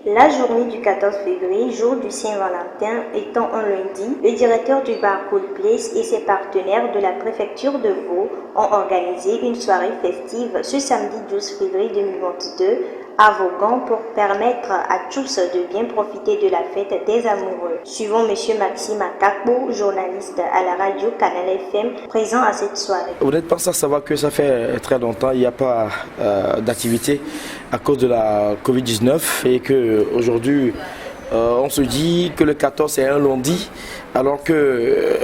La journée du 14 février, jour du Saint-Valentin, étant un lundi, le directeur du bar Cool Place et ses partenaires de la préfecture de Vaud ont organisé une soirée festive ce samedi 12 février 2022 à Vaughan pour permettre à tous de bien profiter de la fête des amoureux. Suivons M. Maxime Akakbo, journaliste à la radio Canal FM, présent à cette soirée. Vous n'êtes pas sans savoir que ça fait très longtemps, il n'y a pas d'activité à cause de la Covid-19 et qu'aujourd'hui, on se dit que le 14 c'est un lundi, alors que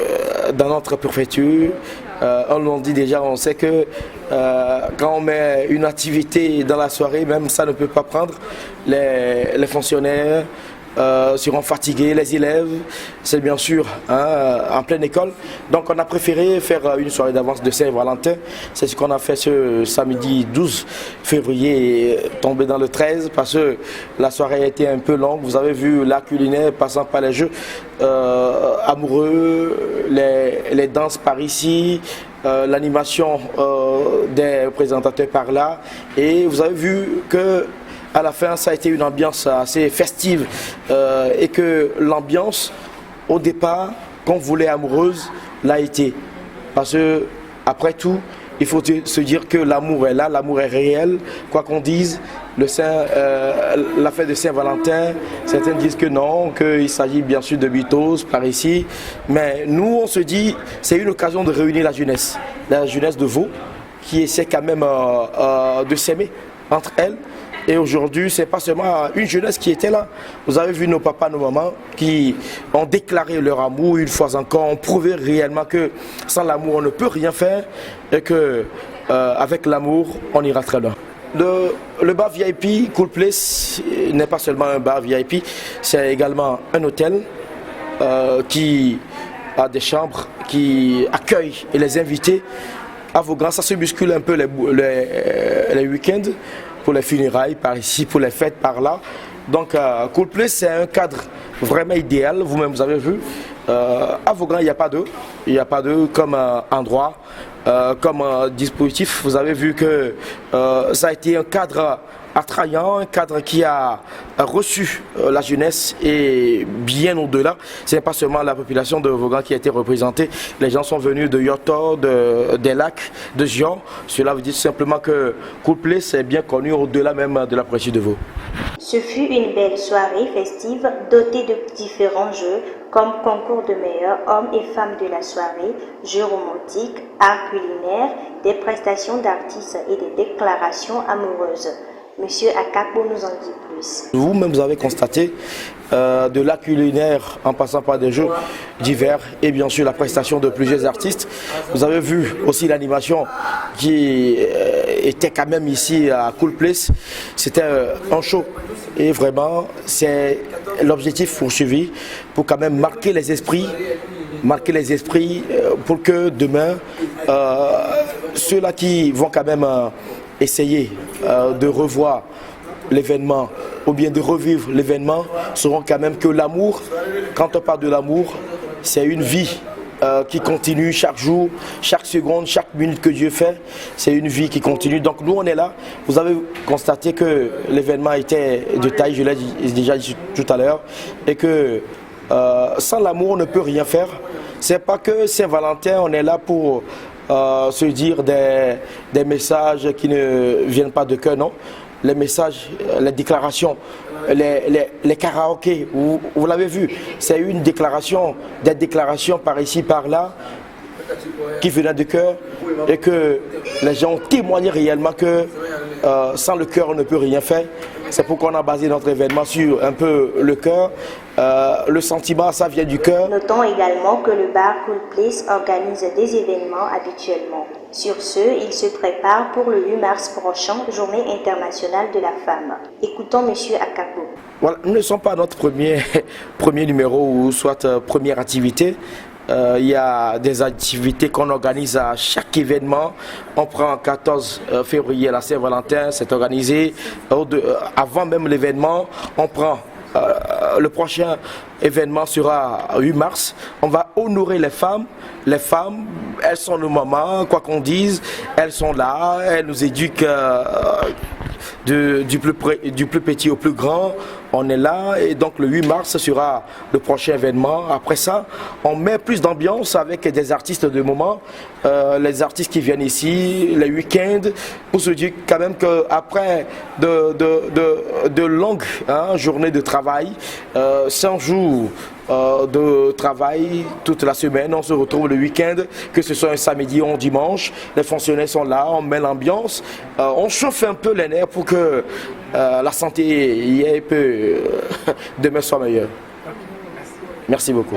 dans notre préfecture, un lundi déjà, on sait que quand on met une activité dans la soirée, même ça ne peut pas prendre. Les fonctionnaires seront fatigués, les élèves, c'est bien sûr en pleine école. Donc on a préféré faire une soirée d'avance de Saint-Valentin. C'est ce qu'on a fait ce samedi 12 février, tombé dans le 13, parce que la soirée a été un peu longue. Vous avez vu l'art culinaire passant par les jeux amoureux, les danses par ici, l'animation des présentateurs par là. Et vous avez vu que à la fin, ça a été une ambiance assez festive et que l'ambiance, au départ, qu'on voulait amoureuse, l'a été. Parce que, après tout, il faut se dire que l'amour est là, l'amour est réel. Quoi qu'on dise, la fête de Saint-Valentin, certains disent que non, qu'il s'agit bien sûr de mythos par ici. Mais nous, on se dit, c'est une occasion de réunir la jeunesse de Vaud, qui essaie quand même de s'aimer entre elles. Et aujourd'hui, ce n'est pas seulement une jeunesse qui était là. Vous avez vu nos papas, nos mamans qui ont déclaré leur amour une fois encore, ont prouvé réellement que sans l'amour, on ne peut rien faire et qu'avec l'amour, on ira très loin. Le bar VIP, Cool Place, n'est pas seulement un bar VIP, c'est également un hôtel qui a des chambres, qui accueille les invités. À Vaughan, ça se bouscule un peu les week-ends, pour les funérailles par ici, pour les fêtes par là. Donc Cool Place, c'est un cadre vraiment idéal, vous-même vous avez vu. À Vaughan, il n'y a pas d'eux. Il n'y a pas d'eux comme endroit, comme dispositif. Vous avez vu que ça a été un cadre attrayant, un cadre qui a reçu la jeunesse et bien au-delà. Ce n'est pas seulement la population de Vaughan qui a été représentée. Les gens sont venus de Yoto, des lacs, de Gion. Cela veut dire simplement que Cool Place est bien connu au-delà même de la préfecture de Vaud. Ce fut une belle soirée festive dotée de différents jeux comme concours de meilleurs hommes et femmes de la soirée, jeux romantiques, art culinaire, des prestations d'artistes et des déclarations amoureuses. Monsieur Akakbo nous en dit plus. Vous-même, vous avez constaté de l'art culinaire en passant par des jeux divers et bien sûr la prestation de plusieurs artistes. Vous avez vu aussi l'animation qui était quand même ici à Cool Place. C'était un show et vraiment c'est l'objectif poursuivi pour quand même marquer les esprits pour que demain ceux-là qui vont quand même essayer de revoir l'événement ou bien de revivre l'événement sauront quand même que l'amour, quand on parle de l'amour, c'est une vie qui continue chaque jour, chaque seconde, chaque minute que Dieu fait, c'est une vie qui continue. Donc nous on est là, vous avez constaté que l'événement était de taille, je l'ai déjà dit tout à l'heure, et que sans l'amour on ne peut rien faire. C'est pas que Saint-Valentin, on est là pour se dire des messages qui ne viennent pas de cœur, non. Les messages, les déclarations, les karaokés, vous l'avez vu, c'est une déclaration, des déclarations par ici, par là, qui venaient de cœur et que les gens ont témoigné réellement que sans le cœur on ne peut rien faire. C'est pourquoi on a basé notre événement sur un peu le cœur. Le sentiment, ça vient du cœur. Notons également que le bar Cool Place organise des événements habituellement. Sur ce, il se prépare pour le 8 mars prochain, Journée internationale de la femme. Écoutons M. Akakbo. Voilà, nous ne sommes pas notre premier numéro ou soit première activité. Il y a des activités qu'on organise à chaque événement. On prend 14 février la Saint-Valentin, c'est organisé. Avant même l'événement, on prend le prochain événement sera 8 mars. On va honorer les femmes. Les femmes, elles sont nos mamans, quoi qu'on dise, elles sont là, elles nous éduquent du plus petit au plus grand. on est là et donc le 8 mars sera le prochain événement. Après ça, on met plus d'ambiance avec des artistes de moment, les artistes qui viennent ici, les week-ends, pour se dire quand même qu'après de longues journées de travail, 100 jours de travail toute la semaine, on se retrouve le week-end, que ce soit un samedi ou un dimanche, les fonctionnaires sont là, on met l'ambiance, on chauffe un peu les nerfs pour que la santé y ait peu demain soit meilleure. Merci beaucoup.